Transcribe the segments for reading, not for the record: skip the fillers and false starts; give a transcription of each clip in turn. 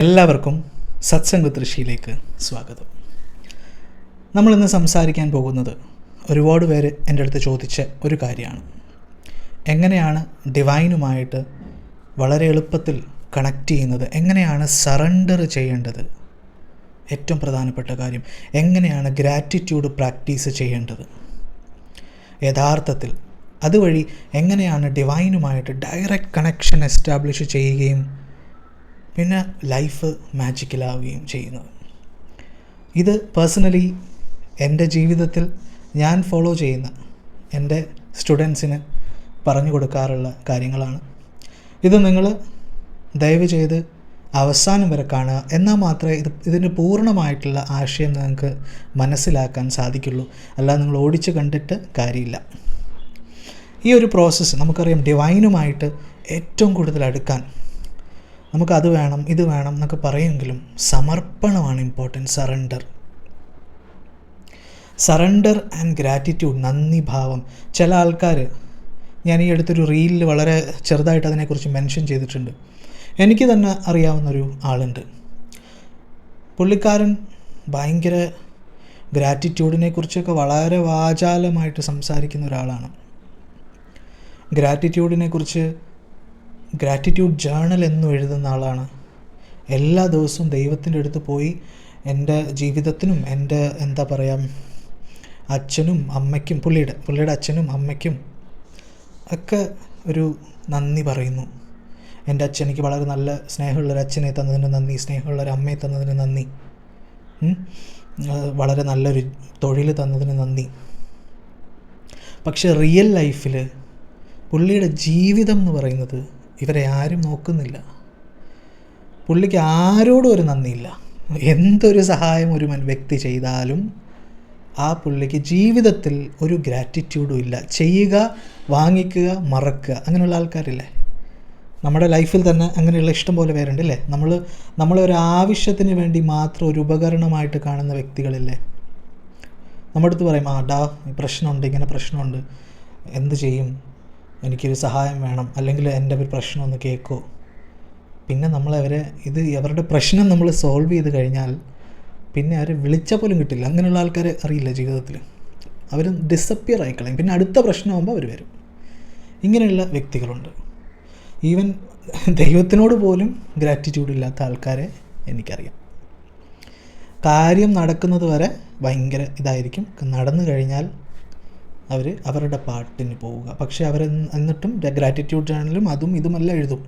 എല്ലാവർക്കും സത്സംഗ് ദൃഷ്ടിയിലേക്ക് സ്വാഗതം. നമ്മളിന്ന് സംസാരിക്കാൻ പോകുന്നത് ഒരുപാട് പേര് എൻ്റെ അടുത്ത് ചോദിച്ച ഒരു കാര്യമാണ്. എങ്ങനെയാണ് ഡിവൈനുമായിട്ട് വളരെ എളുപ്പത്തിൽ കണക്റ്റ് ചെയ്യുന്നത്, എങ്ങനെയാണ് സറണ്ടർ ചെയ്യേണ്ടത്, ഏറ്റവും പ്രധാനപ്പെട്ട കാര്യം എങ്ങനെയാണ് ഗ്രാറ്റിറ്റ്യൂഡ് പ്രാക്ടീസ് ചെയ്യേണ്ടത്, യഥാർത്ഥത്തിൽ അതുവഴി എങ്ങനെയാണ് ഡിവൈനുമായിട്ട് ഡയറക്റ്റ് കണക്ഷൻ എസ്റ്റാബ്ലിഷ് ചെയ്യുകയും പിന്നെ ലൈഫ് മാജിക്കലാവുകയും ചെയ്യുന്നത്. ഇത് പേഴ്സണലി എൻ്റെ ജീവിതത്തിൽ ഞാൻ ഫോളോ ചെയ്യുന്ന എൻ്റെ സ്റ്റുഡൻസിന് പറഞ്ഞു കൊടുക്കാറുള്ള കാര്യങ്ങളാണ്. ഇത് നിങ്ങൾ ദയവ് ചെയ്ത് അവസാനം വരെ കാണുക, എന്നാൽ മാത്രമേ ഇതിൻ്റെ പൂർണ്ണമായിട്ടുള്ള ആശയം നിങ്ങൾക്ക് മനസ്സിലാക്കാൻ സാധിക്കുള്ളൂ. അല്ലാതെ നിങ്ങൾ ഓടിച്ച് കണ്ടിട്ട് കാര്യമില്ല. ഈ ഒരു പ്രോസസ്സ് നമുക്കറിയാം, ഡിവൈനുമായിട്ട് ഏറ്റവും കൂടുതൽ അടുക്കാൻ നമുക്കത് വേണം ഇത് വേണം എന്നൊക്കെ പറയുമെങ്കിലും സമർപ്പണമാണ് ഇമ്പോർട്ടൻറ്റ്. സറണ്ടർ ആൻഡ് ഗ്രാറ്റിറ്റ്യൂഡ്, നന്ദി ഭാവം. ചില ആൾക്കാർ, ഞാൻ ഈ അടുത്തൊരു റീലിൽ വളരെ ചെറുതായിട്ട് അതിനെക്കുറിച്ച് മെൻഷൻ ചെയ്തിട്ടുണ്ട്. എനിക്ക് തന്നെ അറിയാവുന്നൊരു ആളുണ്ട്. പുള്ളിക്കാരൻ ഭയങ്കര ഗ്രാറ്റിറ്റ്യൂഡിനെ കുറിച്ചൊക്കെ വളരെ വാചാലമായിട്ട് സംസാരിക്കുന്ന ഒരാളാണ്. ഗ്രാറ്റിറ്റ്യൂഡ് ജേണൽ എന്നും എഴുതുന്ന ആളാണ്. എല്ലാ ദിവസവും ദൈവത്തിൻ്റെ അടുത്ത് പോയി എൻ്റെ ജീവിതത്തിനും എൻ്റെ അച്ഛനും അമ്മയ്ക്കും, പുള്ളിയുടെ അച്ഛനും അമ്മയ്ക്കും ഒക്കെ ഒരു നന്ദി പറയുന്നു. എൻ്റെ അച്ഛൻ എനിക്ക് വളരെ നല്ല സ്നേഹമുള്ളൊരു അച്ഛനെ തന്നതിന് നന്ദി, സ്നേഹമുള്ളൊരു അമ്മയെ തന്നതിന് നന്ദി, വളരെ നല്ലൊരു തൊഴിൽ തന്നതിന് നന്ദി. പക്ഷെ റിയൽ ലൈഫിൽ പുള്ളിയുടെ ജീവിതം എന്ന് പറയുന്നത് ഇവരെ ആരും നോക്കുന്നില്ല. പുള്ളിക്ക് ആരോടും ഒരു നന്ദിയില്ല. എന്തൊരു സഹായം ഒരു വ്യക്തി ചെയ്താലും ആ പുള്ളിക്ക് ജീവിതത്തിൽ ഒരു ഗ്രാറ്റിറ്റ്യൂഡും ഇല്ല. ചെയ്യുക, വാങ്ങിക്കുക, മറക്കുക, അങ്ങനെയുള്ള ആൾക്കാരില്ലേ നമ്മുടെ ലൈഫിൽ തന്നെ. അങ്ങനെയുള്ള ഇഷ്ടം പോലെ പേരുണ്ടല്ലേ. നമ്മളൊരു ആവശ്യത്തിന് വേണ്ടി മാത്രം ഒരു ഉപകരണമായിട്ട് കാണുന്ന വ്യക്തികളില്ലേ. നമ്മുടെ അടുത്ത് പറയും, പ്രശ്നമുണ്ട്, ഇങ്ങനെ പ്രശ്നമുണ്ട്, എന്ത് ചെയ്യും, എനിക്കൊരു സഹായം വേണം, അല്ലെങ്കിൽ എൻ്റെ ഒരു പ്രശ്നം ഒന്ന് കേൾക്കോ. പിന്നെ അവരുടെ പ്രശ്നം നമ്മൾ സോൾവ് ചെയ്ത് കഴിഞ്ഞാൽ പിന്നെ അവരെ വിളിച്ചാൽ പോലും കിട്ടില്ല. അങ്ങനെയുള്ള ആൾക്കാരെ അറിയില്ല ജീവിതത്തിൽ. അവർ ഡിസപ്പിയർ ആയിക്കളയും. പിന്നെ അടുത്ത പ്രശ്നമാകുമ്പോൾ അവർ വരും. ഇങ്ങനെയുള്ള വ്യക്തികളുണ്ട്. ഈവൻ ദൈവത്തിനോട് പോലും ഗ്രാറ്റിറ്റ്യൂഡ് ഇല്ലാത്ത ആൾക്കാരെ എനിക്കറിയാം. കാര്യം നടക്കുന്നത് വരെ ഭയങ്കര ഇതായിരിക്കും, നടന്നു കഴിഞ്ഞാൽ അവർ അവരുടെ പാട്ടിന് പോവുക. പക്ഷേ എന്നിട്ടും ഗ്രാറ്റിറ്റ്യൂഡ് ജേണലും അതും ഇതുമെല്ലാം എഴുതും.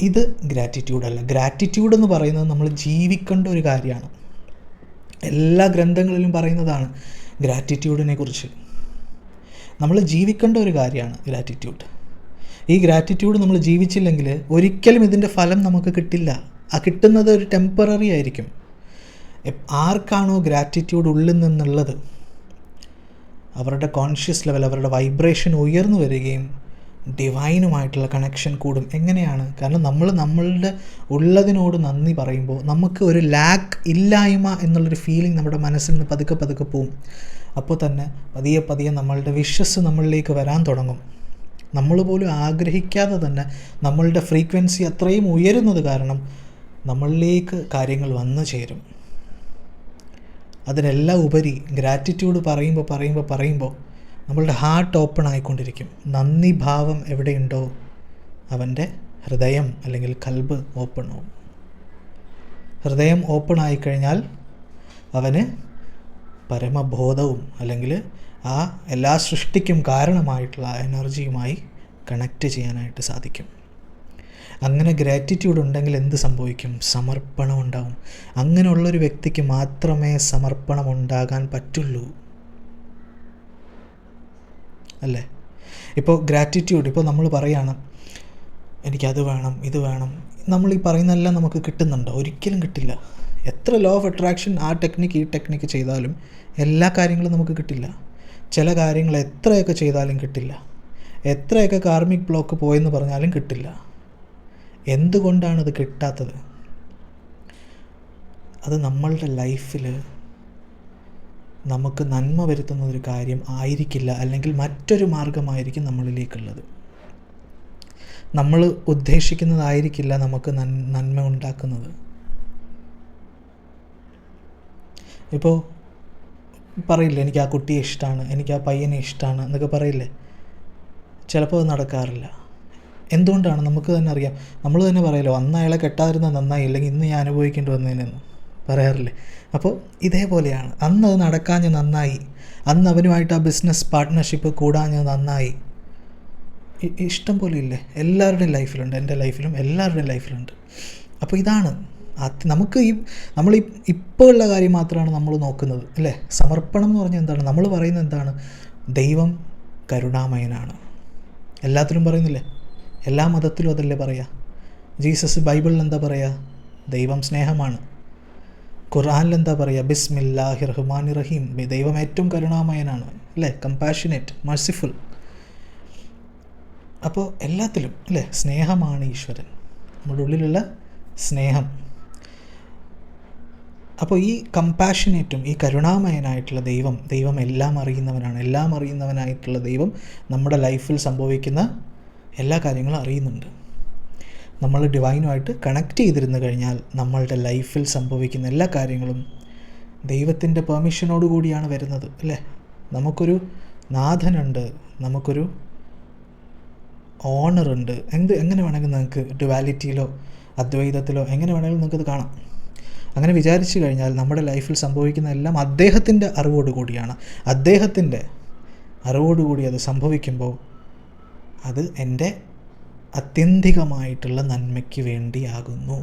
ഇത് ഗ്രാറ്റിറ്റ്യൂഡല്ല. ഗ്രാറ്റിറ്റ്യൂഡ് എന്ന് പറയുന്നത് നമ്മൾ ജീവിക്കേണ്ട ഒരു കാര്യമാണ്. എല്ലാ ഗ്രന്ഥങ്ങളിലും പറയുന്നതാണ് ഗ്രാറ്റിറ്റ്യൂഡിനെ കുറിച്ച്. നമ്മൾ ജീവിക്കേണ്ട ഒരു കാര്യമാണ് ഗ്രാറ്റിറ്റ്യൂഡ്. ഈ ഗ്രാറ്റിറ്റ്യൂഡ് നമ്മൾ ജീവിച്ചില്ലെങ്കിൽ ഒരിക്കലും ഇതിൻ്റെ ഫലം നമുക്ക് കിട്ടില്ല. കിട്ടുന്നത് ഒരു ടെമ്പററി ആയിരിക്കും. ആർക്കാണോ ഗ്രാറ്റിറ്റ്യൂഡ് ഉള്ളിൽ നിന്നുള്ളത് അവരുടെ കോൺഷ്യസ് ലെവൽ, അവരുടെ വൈബ്രേഷൻ ഉയർന്നു വരികയും ഡിവൈനുമായിട്ടുള്ള കണക്ഷൻ കൂടും. എങ്ങനെയാണ്? കാരണം നമ്മളുടെ ഉള്ളതിനോട് നന്ദി പറയുമ്പോൾ നമുക്ക് ഒരു ഇല്ലായ്മ എന്നുള്ളൊരു ഫീലിംഗ് നമ്മുടെ മനസ്സിൽ നിന്ന് പതുക്കെ പോവും. അപ്പോൾ തന്നെ പതിയെ നമ്മളുടെ വിശ്വസ് നമ്മളിലേക്ക് വരാൻ തുടങ്ങും. നമ്മൾ പോലും ആഗ്രഹിക്കാതെ തന്നെ നമ്മളുടെ ഫ്രീക്വൻസി അത്രയും ഉയരുന്നത് കാരണം നമ്മളിലേക്ക് കാര്യങ്ങൾ വന്നു ചേരും. അതിനെല്ലാം ഉപരി ഗ്രാറ്റിറ്റ്യൂഡ് പറയുമ്പോൾ നമ്മളുടെ ഹാർട്ട് ഓപ്പൺ ആയിക്കൊണ്ടിരിക്കും. നന്ദി ഭാവം എവിടെയുണ്ടോ അവൻ്റെ ഹൃദയം അല്ലെങ്കിൽ കൽബ് ഓപ്പൺ ആവും. ഹൃദയം ഓപ്പൺ ആയിക്കഴിഞ്ഞാൽ അവന് പരമബോധവും അല്ലെങ്കിൽ ആ എല്ലാ സൃഷ്ടിക്കും കാരണമായിട്ടുള്ള എനർജിയുമായി കണക്റ്റ് ചെയ്യാനായിട്ട് സാധിക്കും. അങ്ങനെ ഗ്രാറ്റിറ്റ്യൂഡ് ഉണ്ടെങ്കിൽ എന്ത് സംഭവിക്കും? സമർപ്പണം ഉണ്ടാവും. അങ്ങനെയുള്ളൊരു വ്യക്തിക്ക് മാത്രമേ സമർപ്പണം ഉണ്ടാകാൻ പറ്റുള്ളൂ, അല്ലേ? ഇപ്പോൾ ഗ്രാറ്റിറ്റ്യൂഡ്, ഇപ്പോൾ നമ്മൾ പറയുകയാണ് എനിക്കത് വേണം ഇത് വേണം, നമ്മൾ ഈ പറയുന്നതെല്ലാം നമുക്ക് കിട്ടുന്നുണ്ടോ? ഒരിക്കലും കിട്ടില്ല. എത്ര ലോ ഓഫ് അട്രാക്ഷൻ ഈ ടെക്നിക്ക് ചെയ്താലും എല്ലാ കാര്യങ്ങളും നമുക്ക് കിട്ടില്ല. ചില കാര്യങ്ങൾ എത്രയൊക്കെ ചെയ്താലും കിട്ടില്ല. എത്രയൊക്കെ കാർമിക് ബ്ലോക്ക് പോയെന്ന് പറഞ്ഞാലും കിട്ടില്ല. എന്തുകൊണ്ടാണത് കിട്ടാത്തത്? അത് നമ്മളുടെ ലൈഫിൽ നമുക്ക് നന്മ വരുത്തുന്നൊരു കാര്യം ആയിരിക്കില്ല, അല്ലെങ്കിൽ മറ്റൊരു മാർഗമായിരിക്കും നമ്മളിലേക്കുള്ളത്. നമ്മൾ ഉദ്ദേശിക്കുന്നതായിരിക്കില്ല നമുക്ക് നന്മ ഉണ്ടാക്കുന്നത്. ഇപ്പോൾ പറയില്ലേ, എനിക്ക് ആ കുട്ടിയെ ഇഷ്ടമാണ്, എനിക്ക് ആ പയ്യനെ ഇഷ്ടമാണ് എന്നൊക്കെ പറയില്ലേ, ചിലപ്പോൾ അത് നടക്കാറില്ല. എന്തുകൊണ്ടാണ്? നമുക്ക് തന്നെ അറിയാം. നമ്മൾ തന്നെ പറയല്ലോ, അന്ന് അയാളെ കെട്ടാതിരുന്ന നന്നായി, ഇല്ലെങ്കിൽ ഇന്ന് ഞാൻ അനുഭവിക്കേണ്ടി വന്നതിനെന്ന് പറയാറില്ലേ. അപ്പോൾ ഇതേപോലെയാണ്, അന്ന് അത് നടക്കാഞ്ഞ് നന്നായി, അന്ന് അവനുമായിട്ട് ആ ബിസിനസ് പാർട്ട്ണർഷിപ്പ് കൂടാഞ്ഞ് നന്നായി. ഇഷ്ടം പോലെ ഇല്ലേ, എല്ലാവരുടെയും ലൈഫിലുണ്ട്, എൻ്റെ ലൈഫിലും എല്ലാവരുടെയും ലൈഫിലുണ്ട്. അപ്പോൾ ഇതാണ് നമുക്ക് നമ്മൾ ഇപ്പോൾ ഉള്ള കാര്യം മാത്രമാണ് നമ്മൾ നോക്കുന്നത് അല്ലേ. സമർപ്പണം എന്ന് പറഞ്ഞാൽ എന്താണ്? നമ്മൾ പറയുന്നത് എന്താണ്? ദൈവം കരുണാമയനാണ്. എല്ലാത്തിലും പറയുന്നില്ലേ, എല്ലാ മതത്തിലും അതല്ലേ പറയുക. ജീസസ് ബൈബിളിൽ എന്താ പറയുക? ദൈവം സ്നേഹമാണ്. ഖുർആനിൽ എന്താ പറയുക? ബിസ്മില്ലാഹി റഹ്മാനി റഹീം. ദൈവം ഏറ്റവും കരുണാമയനാണ് അല്ലേ, കമ്പാഷനേറ്റ്, മർസിഫുൾ. അപ്പോൾ എല്ലാത്തിലും അല്ലേ സ്നേഹമാണ് ഈശ്വരൻ, നമ്മുടെ ഉള്ളിലുള്ള സ്നേഹം. അപ്പോൾ ഈ കമ്പാഷനേറ്റും ഈ കരുണാമയനായിട്ടുള്ള ദൈവം എല്ലാം അറിയുന്നവനാണ്. എല്ലാം അറിയുന്നവനായിട്ടുള്ള ദൈവം നമ്മുടെ ലൈഫിൽ സംഭവിക്കുന്ന എല്ലാ കാര്യങ്ങളും അറിയുന്നുണ്ട്. നമ്മൾ ഡിവൈനുമായിട്ട് കണക്ട് ചെയ്തിരുന്നു കഴിഞ്ഞാൽ നമ്മളുടെ ലൈഫിൽ സംഭവിക്കുന്ന എല്ലാ കാര്യങ്ങളും ദൈവത്തിൻ്റെ പെർമിഷനോട് കൂടിയാണ് വരുന്നത് അല്ലേ. നമുക്കൊരു നാഥനുണ്ട്, നമുക്കൊരു ഓണറുണ്ട്. എങ്ങനെ വേണമെങ്കിൽ നിങ്ങൾക്ക് ഡുവാലിറ്റിയിലോ അദ്വൈതത്തിലോ എങ്ങനെ വേണമെങ്കിലും നിങ്ങൾക്കത് കാണാം. അങ്ങനെ വിചാരിച്ചു കഴിഞ്ഞാൽ നമ്മുടെ ലൈഫിൽ സംഭവിക്കുന്ന എല്ലാം അദ്ദേഹത്തിൻ്റെ അറിവോടുകൂടിയാണ്. അദ്ദേഹത്തിൻ്റെ അറിവോടുകൂടി അത് സംഭവിക്കുമ്പോൾ അത് എൻ്റെ അത്യന്തികമായിട്ടുള്ള നന്മയ്ക്ക് വേണ്ടിയാകുന്നു.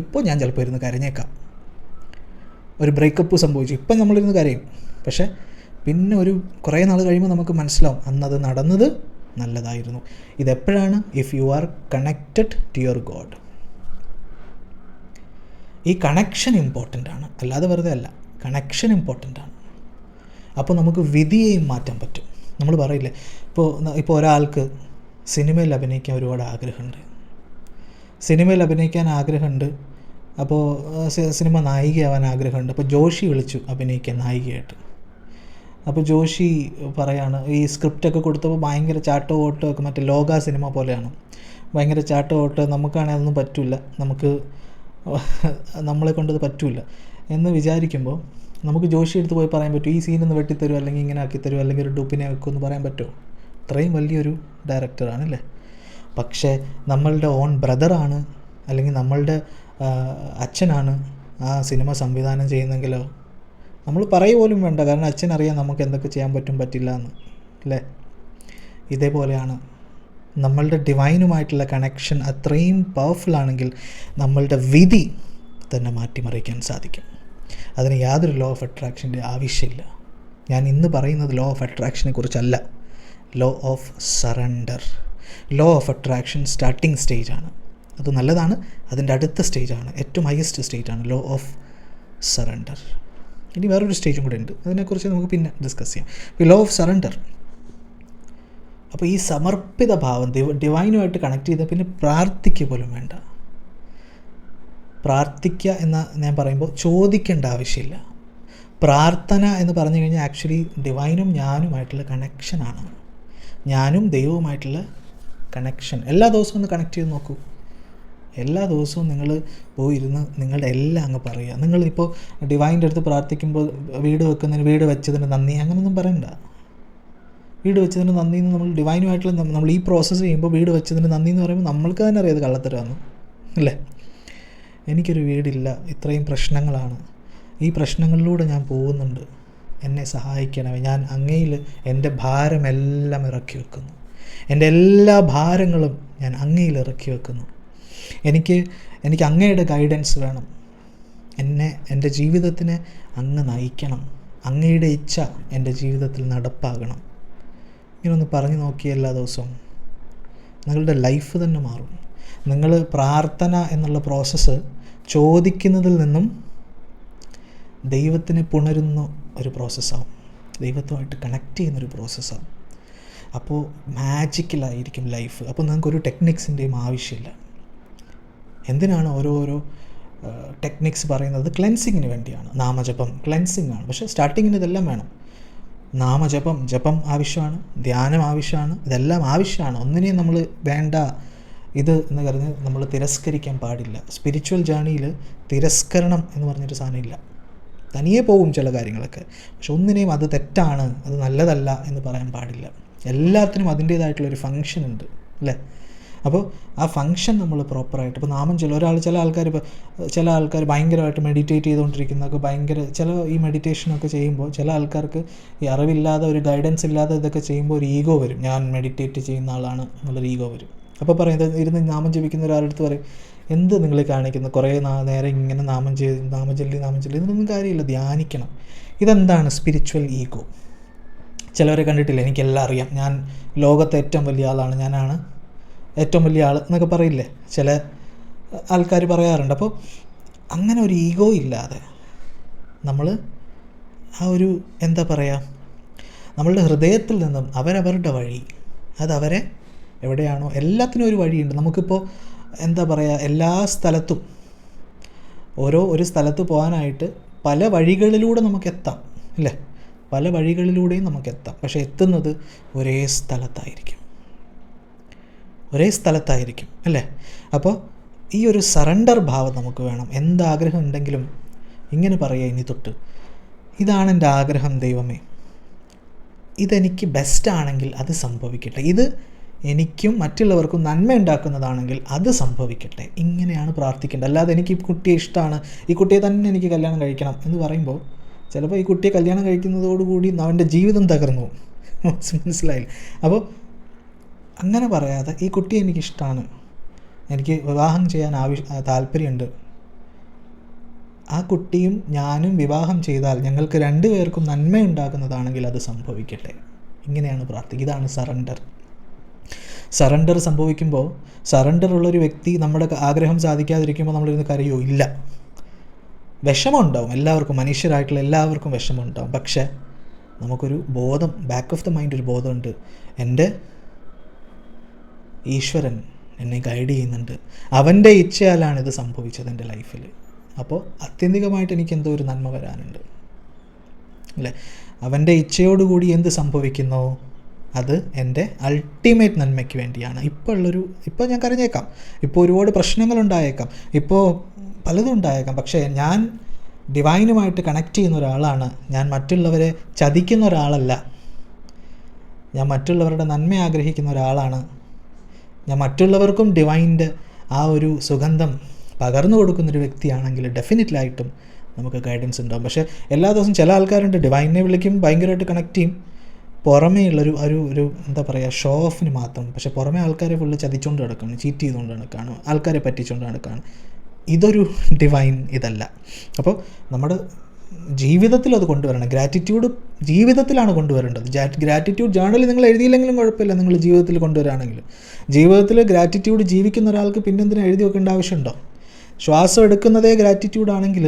ഇപ്പോൾ ഞാൻ ചിലപ്പോൾ ഇരുന്ന് കരഞ്ഞേക്കാം, ഒരു ബ്രേക്കപ്പ് സംഭവിച്ചു, ഇപ്പം നമ്മളിരുന്ന് കരയും. പക്ഷേ പിന്നെ ഒരു കുറേ നാൾ കഴിയുമ്പോൾ നമുക്ക് മനസ്സിലാവും അന്നത് നടന്നത് നല്ലതായിരുന്നു. ഇതെപ്പോഴാണ്? If you are connected to your God. ഈ കണക്ഷൻ ഇമ്പോർട്ടൻ്റ് ആണ്, അല്ലാതെ വെറുതെ അല്ല. കണക്ഷൻ ഇമ്പോർട്ടൻ്റ് ആണ്. അപ്പോൾ നമുക്ക് വിധിയെയും മാറ്റാൻ പറ്റും. നമ്മൾ പറയില്ലേ, ഇപ്പോൾ ഒരാൾക്ക് സിനിമയിൽ അഭിനയിക്കാൻ ഒരുപാട് ആഗ്രഹമുണ്ട്. സിനിമയിൽ അഭിനയിക്കാൻ ആഗ്രഹമുണ്ട്, അപ്പോൾ സിനിമ നായികയാവാൻ ആഗ്രഹമുണ്ട്. അപ്പോൾ ജോഷി വിളിച്ചു അഭിനയിക്കാൻ നായികയായിട്ട്. അപ്പോൾ ജോഷി പറയാണ്, ഈ സ്ക്രിപ്റ്റൊക്കെ കൊടുത്തപ്പോൾ ഭയങ്കര ചാട്ടോ ഓട്ടോ ഒക്കെ മറ്റേ ലോക സിനിമ പോലെയാണ്, ഭയങ്കര ചാട്ടോ ഓട്ടോ. നമുക്കാണെങ്കിൽ അതൊന്നും പറ്റില്ല, നമ്മളെ കൊണ്ടത് പറ്റില്ല എന്ന് വിചാരിക്കുമ്പോൾ നമുക്ക് ജോഷി എടുത്ത് പോയി പറയാൻ പറ്റും, ഈ സീനൊന്ന് വെട്ടിത്തരും, അല്ലെങ്കിൽ ഇങ്ങനെ ആക്കിത്തരും, അല്ലെങ്കിൽ ഒരു ഡൂപ്പിനെ വെക്കുമെന്ന് പറയാൻ പറ്റുമോ? അത്രയും വലിയൊരു ഡയറക്ടറാണല്ലേ. പക്ഷേ നമ്മളുടെ ഓൺ ബ്രദറാണ്, അല്ലെങ്കിൽ നമ്മളുടെ അച്ഛനാണ് ആ സിനിമ സംവിധാനം ചെയ്യുന്നെങ്കിലോ നമ്മൾ പോലും വേണ്ട. കാരണം അച്ഛനറിയാം നമുക്ക് എന്തൊക്കെ ചെയ്യാൻ പറ്റും പറ്റില്ല എന്ന് അല്ലേ. ഇതേപോലെയാണ് നമ്മളുടെ ഡിവൈനുമായിട്ടുള്ള കണക്ഷൻ അത്രയും പവർഫുൾ ആണെങ്കിൽ നമ്മളുടെ വിധി തന്നെ മാറ്റിമറിക്കാൻ സാധിക്കും. അതിന് യാതൊരു ലോ ഓഫ് അട്രാക്ഷൻ്റെ ആവശ്യമില്ല. ഞാൻ ഇന്ന് പറയുന്നത് ലോ ഓഫ് അട്രാക്ഷനെ കുറിച്ചല്ല, law of surrender. Law of attraction starting സ്റ്റേജാണ്, അത് നല്ലതാണ്. അതിൻ്റെ അടുത്ത സ്റ്റേജാണ്, ഏറ്റവും ഹയസ്റ്റ് സ്റ്റേജാണ് ലോ ഓഫ് സറണ്ടർ. ഇനി വേറൊരു സ്റ്റേജും കൂടെ ഉണ്ട്, അതിനെക്കുറിച്ച് നമുക്ക് പിന്നെ ഡിസ്കസ് ചെയ്യാം. ഈ ലോ ഓഫ് സറണ്ടർ, അപ്പോൾ ഈ സമർപ്പിത ഭാവം ഡിവൈനുമായിട്ട് കണക്ട് ചെയ്താൽ പിന്നെ പ്രാർത്ഥിക്കുക പോലും വേണ്ട. പ്രാർത്ഥിക്കുക എന്ന് ഞാൻ പറയുമ്പോൾ ചോദിക്കേണ്ട ആവശ്യമില്ല. പ്രാർത്ഥന എന്ന് പറഞ്ഞു കഴിഞ്ഞാൽ ആക്ച്വലി ഡിവൈനും ഞാനുമായിട്ടുള്ള കണക്ഷനാണ്. ഞാനും ദൈവവുമായിട്ടുള്ള കണക്ഷൻ. എല്ലാ ദിവസവും ഒന്ന് കണക്ട് ചെയ്ത് നോക്കൂ. എല്ലാ ദിവസവും നിങ്ങൾ പോയിരുന്ന് നിങ്ങളുടെ എല്ലാം അങ്ങ് പറയുക. നിങ്ങളിപ്പോൾ ഡിവൈൻ്റെ അടുത്ത് പ്രാർത്ഥിക്കുമ്പോൾ വീട് വെച്ചതിന് നന്ദി അങ്ങനെയൊന്നും പറയണ്ട. വീട് വെച്ചതിന് നന്ദി എന്ന് നമ്മൾ ഡിവൈനുമായിട്ടുള്ള നമ്മൾ ഈ പ്രോസസ്സ് ചെയ്യുമ്പോൾ വീട് വെച്ചതിന് നന്ദി എന്ന് പറയുമ്പോൾ നമ്മൾക്ക് തന്നെ അറിയാം അത് കള്ളത്തരമാണ് അല്ലേ. എനിക്കൊരു വീടില്ല, ഇത്രയും പ്രശ്നങ്ങളാണ്, ഈ പ്രശ്നങ്ങളിലൂടെ ഞാൻ പോകുന്നുണ്ട്, എന്നെ സഹായിക്കണമേ. ഞാൻ അങ്ങയിൽ എൻ്റെ ഭാരമെല്ലാം ഇറക്കി വെക്കുന്നു, എൻ്റെ എല്ലാ ഭാരങ്ങളും ഞാൻ അങ്ങയിൽ ഇറക്കി വെക്കുന്നു. എനിക്ക് അങ്ങയുടെ ഗൈഡൻസ് വേണം, എൻ്റെ ജീവിതത്തിനെ അങ്ങ് നയിക്കണം, അങ്ങയുടെ ഇച്ഛ എൻ്റെ ജീവിതത്തിൽ നടപ്പാകണം. ഇങ്ങനൊന്ന് പറഞ്ഞു നോക്കിയ എല്ലാ ദിവസവും നിങ്ങളുടെ ലൈഫ് തന്നെ മാറും. നിങ്ങൾ പ്രാർത്ഥന എന്നുള്ള പ്രോസസ്സ് ചോദിക്കുന്നതിൽ നിന്നും ദൈവത്തിനെ പുണരുന്ന ഒരു പ്രോസസ്സാവും, ദൈവത്തുമായിട്ട് കണക്ട് ചെയ്യുന്നൊരു പ്രോസസ്സാവും. അപ്പോൾ മാജിക്കലായിരിക്കും ലൈഫ്. അപ്പോൾ നിങ്ങൾക്കൊരു ടെക്നിക്സിൻ്റെയും ആവശ്യമില്ല. എന്തിനാണ് ഓരോരോ ടെക്നിക്സ് പറയുന്നത്? ക്ലെൻസിങ്ങിന് വേണ്ടിയാണ്. നാമജപം ക്ലെൻസിങ് ആണ്. പക്ഷേ സ്റ്റാർട്ടിങ്ങിന് ഇതെല്ലാം വേണം. ജപം ആവശ്യമാണ്, ധ്യാനം ആവശ്യമാണ്, ഇതെല്ലാം ആവശ്യമാണ്. ഒന്നിനെയും നമ്മൾ വേണ്ട ഇത് എന്ന് പറഞ്ഞ് നമ്മൾ തിരസ്കരിക്കാൻ പാടില്ല. സ്പിരിച്വൽ ജേണിയിൽ തിരസ്കരണം എന്ന് പറഞ്ഞൊരു സാധനമില്ല. തനിയെ പോകും ചില കാര്യങ്ങളൊക്കെ, പക്ഷെ ഒന്നിനെയും അത് തെറ്റാണ്, അത് നല്ലതല്ല എന്ന് പറയാൻ പാടില്ല. എല്ലാത്തിനും അതിൻ്റേതായിട്ടുള്ളൊരു ഫങ്ഷൻ ഉണ്ട് അല്ലേ? അപ്പോൾ ആ ഫങ്ഷൻ നമ്മൾ പ്രോപ്പറായിട്ട്, ഇപ്പോൾ നാമം ചില ആൾക്കാർ ഭയങ്കരമായിട്ട് മെഡിറ്റേറ്റ് ചെയ്തുകൊണ്ടിരിക്കുന്നതൊക്കെ ഈ മെഡിറ്റേഷനൊക്കെ ചെയ്യുമ്പോൾ ചില ആൾക്കാർക്ക് ഈ അറിവില്ലാതെ, ഒരു ഗൈഡൻസ് ഇല്ലാതെ ഇതൊക്കെ ചെയ്യുമ്പോൾ ഒരു ഈഗോ വരും. ഞാൻ മെഡിറ്റേറ്റ് ചെയ്യുന്ന ആളാണ് എന്നുള്ളൊരു ഈഗോ വരും. അപ്പോൾ പറയുന്നത്, ഇരുന്ന് നാമം ജപിക്കുന്ന ഒരാളടുത്ത് പറയും, എന്ത് നിങ്ങൾ കാണിക്കുന്നത്, കുറേ നേരം ഇങ്ങനെ നാമം ചൊല്ലി ഇതിനൊന്നും കാര്യമില്ല, ധ്യാനിക്കണം. ഇതെന്താണ്? Spiritual ego. ചിലവരെ കണ്ടിട്ടില്ല, എനിക്കെല്ലാം അറിയാം, ഞാൻ ലോകത്തെ ഏറ്റവും വലിയ ആളാണ്, ഞാനാണ് ഏറ്റവും വലിയ ആൾ എന്നൊക്കെ പറയില്ലേ, ചില ആൾക്കാർ പറയാറുണ്ട്. അപ്പോൾ അങ്ങനെ ഒരു ഈഗോ ഇല്ലാതെ നമ്മൾ ആ ഒരു എന്താ പറയുക, നമ്മളുടെ ഹൃദയത്തിൽ നിന്നും അവരവരുടെ വഴി, അതവരെ എവിടെയാണോ, എല്ലാത്തിനും ഒരു വഴിയുണ്ട്. നമുക്കിപ്പോൾ എന്താ പറയുക, എല്ലാ സ്ഥലത്തും ഒരു സ്ഥലത്ത് പോകാനായിട്ട് പല വഴികളിലൂടെ നമുക്കെത്താം അല്ലേ? പല വഴികളിലൂടെയും നമുക്കെത്താം. പക്ഷേ എത്തുന്നത് ഒരേ സ്ഥലത്തായിരിക്കും അല്ലേ? അപ്പോൾ ഈ ഒരു സറണ്ടർ ഭാവം നമുക്ക് വേണം. എന്താഗ്രഹം ഉണ്ടെങ്കിലും ഇങ്ങനെ പറയുക, ഇനി തൊട്ട് ഇതാണ് എൻ്റെ ആഗ്രഹം ദൈവമേ, ഇതെനിക്ക് ബെസ്റ്റാണെങ്കിൽ അത് സംഭവിക്കട്ടെ, ഇത് എനിക്കും മറ്റുള്ളവർക്കും നന്മ ഉണ്ടാക്കുന്നതാണെങ്കിൽ അത് സംഭവിക്കട്ടെ. ഇങ്ങനെയാണ് പ്രാർത്ഥിക്കേണ്ടത്. അല്ലാതെ എനിക്ക് ഈ കുട്ടിയെ ഇഷ്ടമാണ്, ഈ കുട്ടിയെ തന്നെ എനിക്ക് കല്യാണം കഴിക്കണം എന്ന് പറയുമ്പോൾ ചിലപ്പോൾ ഈ കുട്ടിയെ കല്യാണം കഴിക്കുന്നതോടുകൂടി അവൻ്റെ ജീവിതം തകർന്നു പോകും. മനസ്സിലായില്ല? അപ്പോൾ അങ്ങനെ പറയാതെ, ഈ കുട്ടിയെ എനിക്കിഷ്ടമാണ്, എനിക്ക് വിവാഹം ചെയ്യാൻ താല്പര്യമുണ്ട്, ആ കുട്ടിയും ഞാനും വിവാഹം ചെയ്താൽ ഞങ്ങൾക്ക് രണ്ടുപേർക്കും നന്മയുണ്ടാകുന്നതാണെങ്കിൽ അത് സംഭവിക്കട്ടെ. ഇങ്ങനെയാണ് പ്രാർത്ഥിക്കുക. ഇതാണ് സറണ്ടർ സംഭവിക്കുമ്പോൾ, സറണ്ടർ ഉള്ളൊരു വ്യക്തി നമ്മുടെ ആഗ്രഹം സാധിക്കാതിരിക്കുമ്പോൾ നമ്മളിരുന്ന് കരയോ? ഇല്ല. വിഷമമുണ്ടാവും, എല്ലാവർക്കും, മനുഷ്യരായിട്ടുള്ള എല്ലാവർക്കും വിഷമമുണ്ടാവും. പക്ഷേ നമുക്കൊരു ബോധം, ബാക്ക് ഓഫ് ദ മൈൻഡ് ഒരു ബോധമുണ്ട്, എൻ്റെ ഈശ്വരൻ എന്നെ ഗൈഡ് ചെയ്യുന്നുണ്ട്, അവൻ്റെ ഇച്ഛയാലാണ് ഇത് സംഭവിച്ചത് എൻ്റെ ലൈഫിൽ. അപ്പോൾ ആത്യന്തികമായിട്ട് എനിക്ക് എന്തോ ഒരു നന്മ വരാനുണ്ട് അല്ലേ? അവൻ്റെ ഇച്ഛയോടുകൂടി എന്ത് സംഭവിക്കുന്നോ അത് എൻ്റെ അൾട്ടിമേറ്റ് നന്മയ്ക്ക് വേണ്ടിയാണ്. ഇപ്പോൾ ഞാൻ കരഞ്ഞേക്കാം, ഇപ്പോൾ ഒരുപാട് പ്രശ്നങ്ങളുണ്ടായേക്കാം, ഇപ്പോൾ പലതും ഉണ്ടായേക്കാം, പക്ഷേ ഞാൻ ഡിവൈനുമായിട്ട് കണക്ട് ചെയ്യുന്ന ഒരാളാണ്. ഞാൻ മറ്റുള്ളവരെ ചതിക്കുന്ന ഒരാളല്ല, ഞാൻ മറ്റുള്ളവരുടെ നന്മ ആഗ്രഹിക്കുന്ന ഒരാളാണ്. ഞാൻ മറ്റുള്ളവർക്കും ഡിവൈൻ്റെ ആ ഒരു സുഗന്ധം പകർന്നു കൊടുക്കുന്നൊരു വ്യക്തിയാണെങ്കിൽ ഡെഫിനറ്റ്ലായിട്ടും നമുക്ക് ഗൈഡൻസ് ഉണ്ടാകും. പക്ഷേ എല്ലാ ദിവസവും ചില ആൾക്കാരുണ്ട്, ഡിവൈനെ വിളിക്കും, ഭയങ്കരമായിട്ട് കണക്ട് ചെയ്യും, പുറമേ ഉള്ളൊരു ഒരു എന്താ പറയുക, ഷോ ഓഫിന് മാത്രം. പക്ഷേ പുറമേ ആൾക്കാരെ ഫുള്ള് ചതിച്ചുകൊണ്ട് നടക്കുകയാണ്, ചീറ്റ് ചെയ്തുകൊണ്ട് നടക്കുകയാണ്, ആൾക്കാരെ പറ്റിച്ചുകൊണ്ട് നടക്കുകയാണ്. ഇതൊരു ഡിവൈൻ ഇതല്ല. അപ്പോൾ നമ്മുടെ ജീവിതത്തിൽ അത് കൊണ്ടുവരണം. ഗ്രാറ്റിറ്റ്യൂഡ് ജീവിതത്തിലാണ് കൊണ്ടുവരേണ്ടത്. ഗ്രാറ്റിറ്റ്യൂഡ് ജേർണലിൽ നിങ്ങൾ എഴുതിയില്ലെങ്കിലും കുഴപ്പമില്ല, നിങ്ങൾ ജീവിതത്തിൽ കൊണ്ടുവരാണെങ്കിൽ. ജീവിതത്തിൽ ഗ്രാറ്റിറ്റ്യൂഡ് ജീവിക്കുന്ന ഒരാൾക്ക് പിന്നെന്തിനാ എഴുതി വെക്കേണ്ട ആവശ്യമുണ്ടോ? ശ്വാസം എടുക്കുന്നതേ ഗ്രാറ്റിറ്റ്യൂഡാണെങ്കിൽ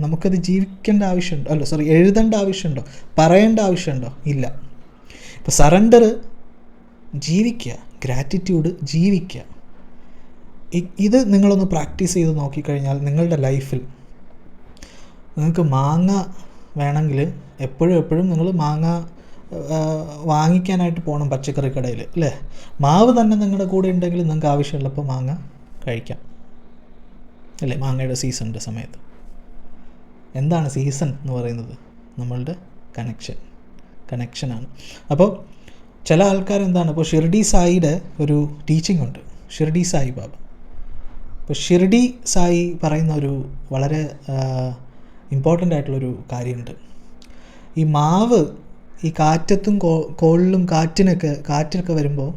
നമുക്കത് ജീവിക്കേണ്ട ആവശ്യമുണ്ടോ? എഴുതേണ്ട ആവശ്യമുണ്ടോ? പറയേണ്ട ആവശ്യമുണ്ടോ? ഇല്ല. ഇപ്പോൾ സറണ്ടർ ജീവിക്കുക, ഗ്രാറ്റിറ്റ്യൂഡ് ജീവിക്കുക. ഇത് നിങ്ങളൊന്ന് പ്രാക്ടീസ് ചെയ്ത് നോക്കിക്കഴിഞ്ഞാൽ നിങ്ങളുടെ ലൈഫിൽ നിങ്ങൾക്ക് മാങ്ങ വേണമെങ്കിൽ എപ്പോഴും നിങ്ങൾ മാങ്ങ വാങ്ങിക്കാനായിട്ട് പോകണം പച്ചക്കറി കടയിൽ അല്ലേ? മാവ് തന്നെ നിങ്ങളുടെ കൂടെ ഉണ്ടെങ്കിൽ നിങ്ങൾക്ക് ആവശ്യമുള്ളപ്പോൾ മാങ്ങ കഴിക്കാം അല്ലേ? മാങ്ങയുടെ സീസണിൻ്റെ സമയത്ത്. എന്താണ് സീസൺ എന്ന് പറയുന്നത്? നമ്മളുടെ കണക്ഷനാണ്. അപ്പോൾ ചില ആൾക്കാരെന്താണ്, ഇപ്പോൾ ഷിർഡി സായിയുടെ ഒരു ടീച്ചിങ് ഉണ്ട്, ഷിർഡി സായി ബാബ. ഇപ്പോൾ ഷിർഡി സായി പറയുന്ന ഒരു വളരെ ഇമ്പോർട്ടൻ്റ് ആയിട്ടുള്ളൊരു കാര്യമുണ്ട്. ഈ മാവ് ഈ കാറ്റത്തും കോളിലും കാറ്റൊക്കെ വരുമ്പോൾ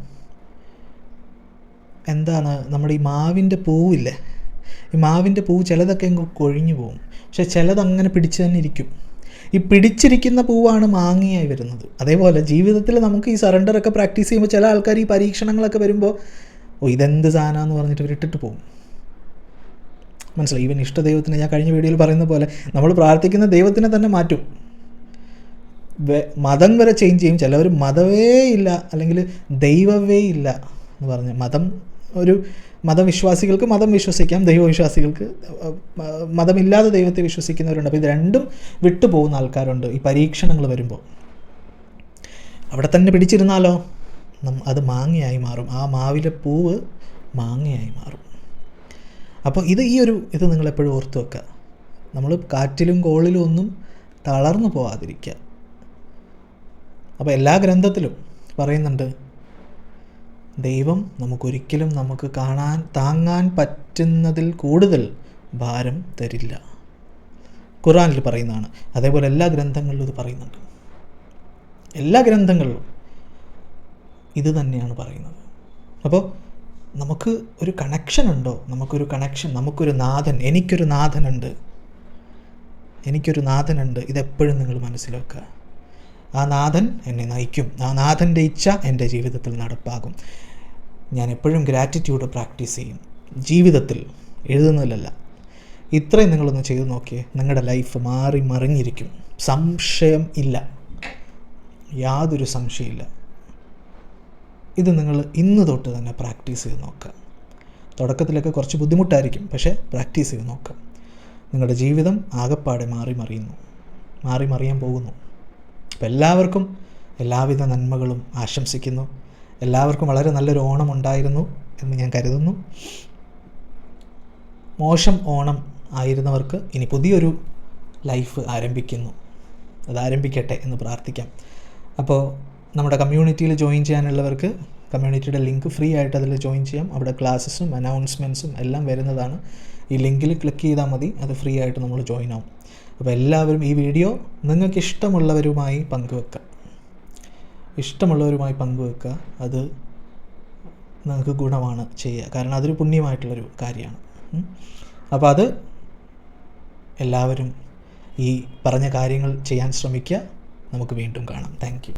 എന്താണ്, നമ്മുടെ ഈ മാവിൻ്റെ പൂവില്ലേ, ഈ മാവിൻ്റെ പൂവ് ചിലതൊക്കെ അങ്ങ് കൊഴിഞ്ഞു പോകും, പക്ഷെ ചിലതങ്ങനെ പിടിച്ച് തന്നെ ഇരിക്കും. ഈ പിടിച്ചിരിക്കുന്ന പൂവാണ് മാങ്ങയായി വരുന്നത്. അതേപോലെ ജീവിതത്തിൽ നമുക്ക് ഈ സറണ്ടറൊക്കെ പ്രാക്ടീസ് ചെയ്യുമ്പോൾ ചില ആൾക്കാർ ഈ പരീക്ഷണങ്ങളൊക്കെ വരുമ്പോൾ ഇതെന്ത് സാധനമെന്ന് പറഞ്ഞിട്ട് ഇവരിട്ടിട്ട് പോകും. മനസ്സിലായി? ഈവൻ ഇഷ്ടദൈവത്തിനെ ഞാൻ കഴിഞ്ഞ വീഡിയോയിൽ പറയുന്ന പോലെ നമ്മൾ പ്രാർത്ഥിക്കുന്ന ദൈവത്തിനെ തന്നെ മാറ്റും, മതം വരെ ചേഞ്ച് ചെയ്യും. ചിലവർ മതമേ ഇല്ല അല്ലെങ്കിൽ ദൈവമേ ഇല്ല എന്ന് പറഞ്ഞ് മതവിശ്വാസികൾക്ക് മതം വിശ്വസിക്കാം, ദൈവവിശ്വാസികൾക്ക് മതമില്ലാതെ ദൈവത്തെ വിശ്വസിക്കുന്നവരുണ്ട്. അപ്പോൾ ഇത് രണ്ടും വിട്ടു പോകുന്ന ആൾക്കാരുണ്ട്. ഈ പരീക്ഷണങ്ങൾ വരുമ്പോൾ അവിടെ തന്നെ പിടിച്ചിരുന്നാലോ അത് മാങ്ങയായി മാറും, ആ മാവിലെ പൂവ് മാങ്ങയായി മാറും. അപ്പോൾ ഇത് നിങ്ങളെപ്പോഴും ഓർത്ത് വെക്കുക. നമ്മൾ കാറ്റിലും കോളിലും ഒന്നും തളർന്നു പോകാതിരിക്കുക. അപ്പോൾ എല്ലാ ഗ്രന്ഥത്തിലും പറയുന്നുണ്ട്, ദൈവം നമുക്കൊരിക്കലും നമുക്ക് താങ്ങാൻ പറ്റുന്നതിൽ കൂടുതൽ ഭാരം തരില്ല. ഖുർആനിൽ പറയുന്നതാണ്. അതേപോലെ എല്ലാ ഗ്രന്ഥങ്ങളിലും ഇത് പറയുന്നുണ്ട്. എല്ലാ ഗ്രന്ഥങ്ങളിലും ഇത് തന്നെയാണ് പറയുന്നത്. അപ്പോൾ നമുക്ക് ഒരു കണക്ഷൻ ഉണ്ടോ? നമുക്കൊരു നാഥൻ, എനിക്കൊരു നാഥനുണ്ട്. ഇതെപ്പോഴും നിങ്ങൾ മനസ്സിൽ വെക്കുക. ആ നാഥൻ എന്നെ നയിക്കും. ആ നാഥൻ്റെ ഇച്ഛ എൻ്റെ ജീവിതത്തിൽ നടപ്പാകും. ഞാൻ എപ്പോഴും ഗ്രാറ്റിറ്റ്യൂഡ് പ്രാക്ടീസ് ചെയ്യും ജീവിതത്തിൽ, എഴുതുന്നതിലല്ല. ഇത്രയും നിങ്ങളൊന്ന് ചെയ്തു നോക്കിയേ, നിങ്ങളുടെ ലൈഫ് മാറി മറിഞ്ഞിരിക്കും. സംശയം ഇല്ല, യാതൊരു സംശയമില്ല. ഇത് നിങ്ങൾ ഇന്ന് തൊട്ട് തന്നെ പ്രാക്ടീസ് ചെയ്ത് നോക്കുക. തുടക്കത്തിലൊക്കെ കുറച്ച് ബുദ്ധിമുട്ടായിരിക്കും, പക്ഷേ പ്രാക്ടീസ് ചെയ്ത് നോക്കുക. നിങ്ങളുടെ ജീവിതം ആകെപ്പാടെ മാറി മറിയാൻ പോകുന്നു. അപ്പോൾ എല്ലാവർക്കും എല്ലാവിധ നന്മകളും ആശംസിക്കുന്നു. എല്ലാവർക്കും വളരെ നല്ലൊരു ഓണം ഉണ്ടായിരുന്നു എന്ന് ഞാൻ കരുതുന്നു. മോശം ഓണം ആയിരുന്നവർക്ക് ഇനി പുതിയൊരു ലൈഫ് ആരംഭിക്കുന്നു. അത് ആരംഭിക്കട്ടെ എന്ന് പ്രാർത്ഥിക്കാം. അപ്പോൾ നമ്മുടെ കമ്മ്യൂണിറ്റിയിൽ ജോയിൻ ചെയ്യാനുള്ളവർക്ക് കമ്മ്യൂണിറ്റിയുടെ ലിങ്ക് ഫ്രീ ആയിട്ട് അതിൽ ജോയിൻ ചെയ്യാം. അവിടെ ക്ലാസ്സസും അനൗൺസ്മെൻറ്റ്സും എല്ലാം വരുന്നതാണ്. ഈ ലിങ്കിൽ ക്ലിക്ക് ചെയ്താൽ മതി, അത് ഫ്രീ ആയിട്ട് നമ്മൾ ജോയിൻ ആവും. അപ്പോൾ എല്ലാവരും ഈ വീഡിയോ നിങ്ങൾക്ക് ഇഷ്ടമുള്ളവരുമായി പങ്കുവെക്കുക. അത് നിങ്ങൾക്ക് ഗുണമാണ് ചെയ്യുക, കാരണം അതൊരു പുണ്യമായിട്ടുള്ളൊരു കാര്യമാണ്. അപ്പോൾ അത് എല്ലാവരും ഈ പറഞ്ഞ കാര്യങ്ങൾ ചെയ്യാൻ ശ്രമിക്കുക. നമുക്ക് വീണ്ടും കാണാം. Thank you.